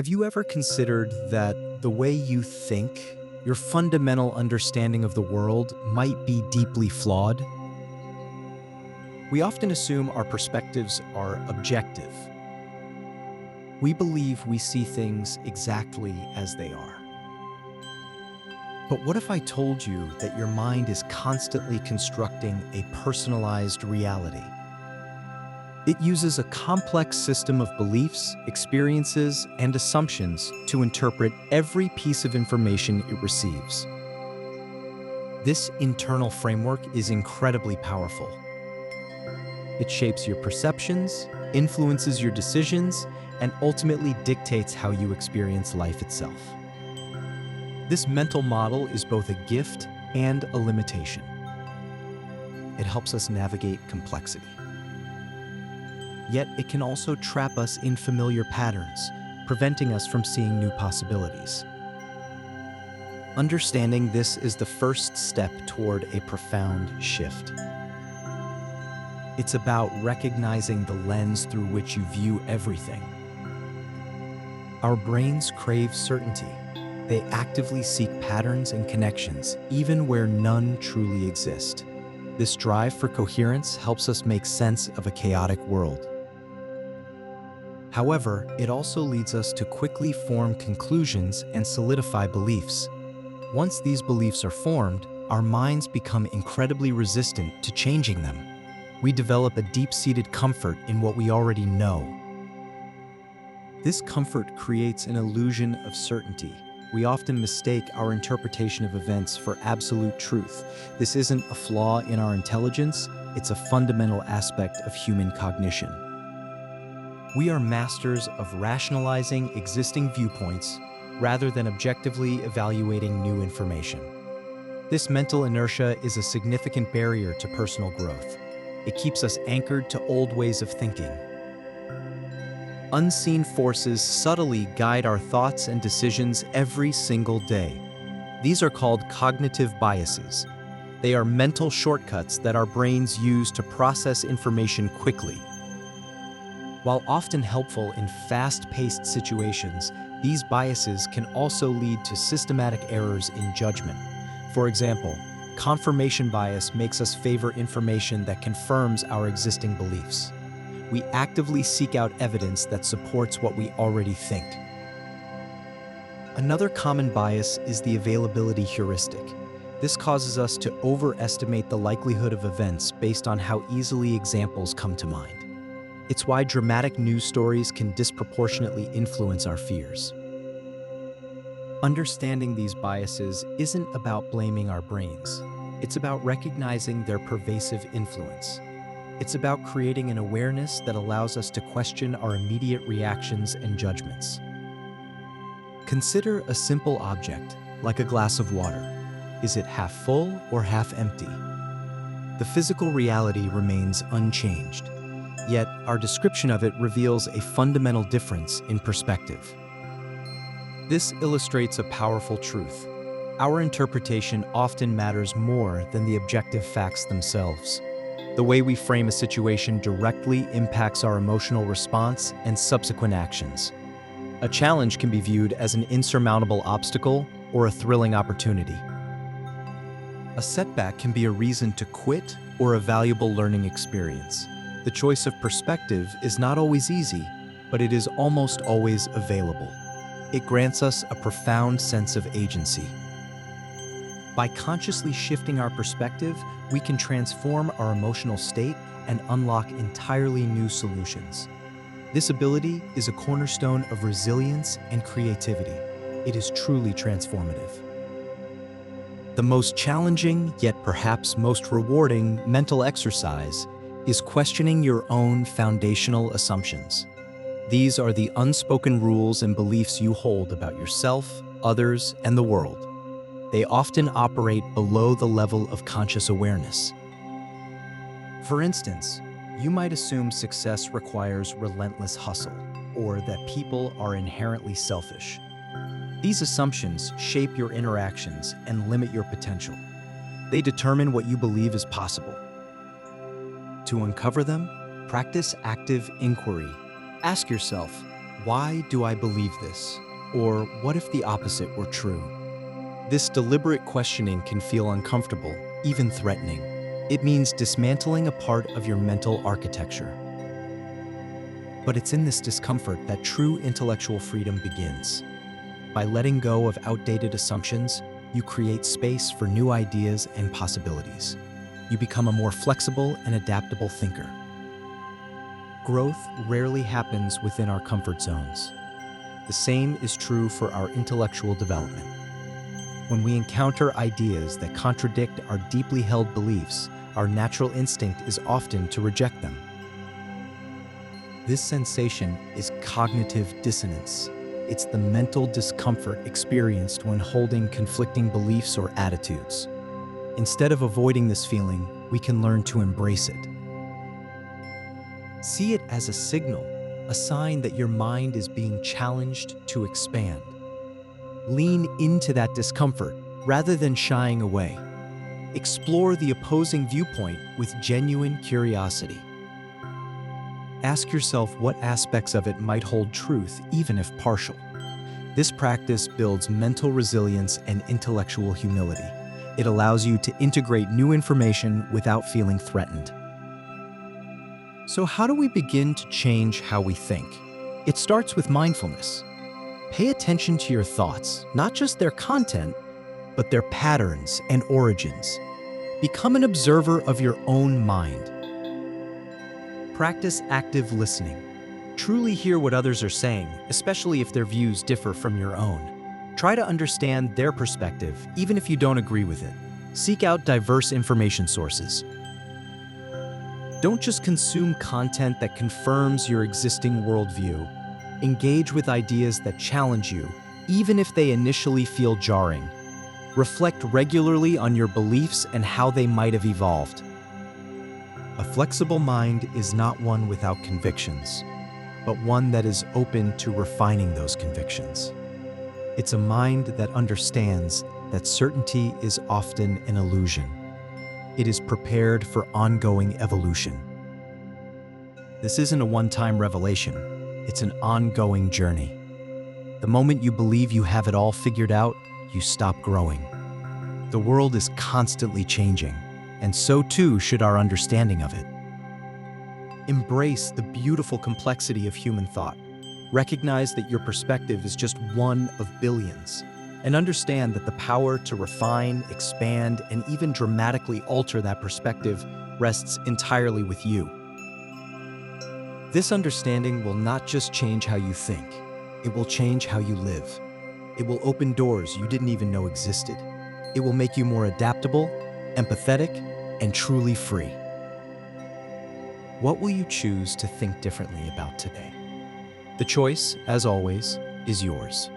Have you ever considered that the way you think, your fundamental understanding of the world, might be deeply flawed? We often assume our perspectives are objective. We believe we see things exactly as they are. But what if I told you that your mind is constantly constructing a personalized reality? It uses a complex system of beliefs, experiences, and assumptions to interpret every piece of information it receives. This internal framework is incredibly powerful. It shapes your perceptions, influences your decisions, and ultimately dictates how you experience life itself. This mental model is both a gift and a limitation. It helps us navigate complexity. Yet it can also trap us in familiar patterns, preventing us from seeing new possibilities. Understanding this is the first step toward a profound shift. It's about recognizing the lens through which you view everything. Our brains crave certainty. They actively seek patterns and connections, even where none truly exist. This drive for coherence helps us make sense of a chaotic world. However, it also leads us to quickly form conclusions and solidify beliefs. Once these beliefs are formed, our minds become incredibly resistant to changing them. We develop a deep-seated comfort in what we already know. This comfort creates an illusion of certainty. We often mistake our interpretation of events for absolute truth. This isn't a flaw in our intelligence, it's a fundamental aspect of human cognition. We are masters of rationalizing existing viewpoints rather than objectively evaluating new information. This mental inertia is a significant barrier to personal growth. It keeps us anchored to old ways of thinking. Unseen forces subtly guide our thoughts and decisions every single day. These are called cognitive biases. They are mental shortcuts that our brains use to process information quickly. While often helpful in fast-paced situations, these biases can also lead to systematic errors in judgment. For example, confirmation bias makes us favor information that confirms our existing beliefs. We actively seek out evidence that supports what we already think. Another common bias is the availability heuristic. This causes us to overestimate the likelihood of events based on how easily examples come to mind. It's why dramatic news stories can disproportionately influence our fears. Understanding these biases isn't about blaming our brains. It's about recognizing their pervasive influence. It's about creating an awareness that allows us to question our immediate reactions and judgments. Consider a simple object, like a glass of water. Is it half full or half empty? The physical reality remains unchanged. Yet, our description of it reveals a fundamental difference in perspective. This illustrates a powerful truth. Our interpretation often matters more than the objective facts themselves. The way we frame a situation directly impacts our emotional response and subsequent actions. A challenge can be viewed as an insurmountable obstacle or a thrilling opportunity. A setback can be a reason to quit or a valuable learning experience. The choice of perspective is not always easy, but it is almost always available. It grants us a profound sense of agency. By consciously shifting our perspective, we can transform our emotional state and unlock entirely new solutions. This ability is a cornerstone of resilience and creativity. It is truly transformative. The most challenging, yet perhaps most rewarding mental exercise is questioning your own foundational assumptions. These are the unspoken rules and beliefs you hold about yourself, others, and the world. They often operate below the level of conscious awareness. For instance, you might assume success requires relentless hustle, or that people are inherently selfish. These assumptions shape your interactions and limit your potential. They determine what you believe is possible. To uncover them, practice active inquiry. Ask yourself, Why do I believe this? Or what if the opposite were true? This deliberate questioning can feel uncomfortable, even threatening. It means dismantling a part of your mental architecture. But it's in this discomfort that true intellectual freedom begins. By letting go of outdated assumptions, you create space for new ideas and possibilities. You become a more flexible and adaptable thinker. Growth rarely happens within our comfort zones. The same is true for our intellectual development. When we encounter ideas that contradict our deeply held beliefs, our natural instinct is often to reject them. This sensation is cognitive dissonance. It's the mental discomfort experienced when holding conflicting beliefs or attitudes. Instead of avoiding this feeling, we can learn to embrace it. See it as a signal, a sign that your mind is being challenged to expand. Lean into that discomfort rather than shying away. Explore the opposing viewpoint with genuine curiosity. Ask yourself what aspects of it might hold truth, even if partial. This practice builds mental resilience and intellectual humility. It allows you to integrate new information without feeling threatened. So how do we begin to change how we think? It starts with mindfulness. Pay attention to your thoughts, not just their content, but their patterns and origins. Become an observer of your own mind. Practice active listening. Truly hear what others are saying, especially if their views differ from your own. Try to understand their perspective, even if you don't agree with it. Seek out diverse information sources. Don't just consume content that confirms your existing worldview. Engage with ideas that challenge you, even if they initially feel jarring. Reflect regularly on your beliefs and how they might have evolved. A flexible mind is not one without convictions, but one that is open to refining those convictions. It's a mind that understands that certainty is often an illusion. It is prepared for ongoing evolution. This isn't a one-time revelation. It's an ongoing journey. The moment you believe you have it all figured out, you stop growing. The world is constantly changing, and so too should our understanding of it. Embrace the beautiful complexity of human thought. Recognize that your perspective is just one of billions, and understand that the power to refine, expand, and even dramatically alter that perspective rests entirely with you. This understanding will not just change how you think, it will change how you live. It will open doors you didn't even know existed. It will make you more adaptable, empathetic, and truly free. What will you choose to think differently about today? The choice, as always, is yours.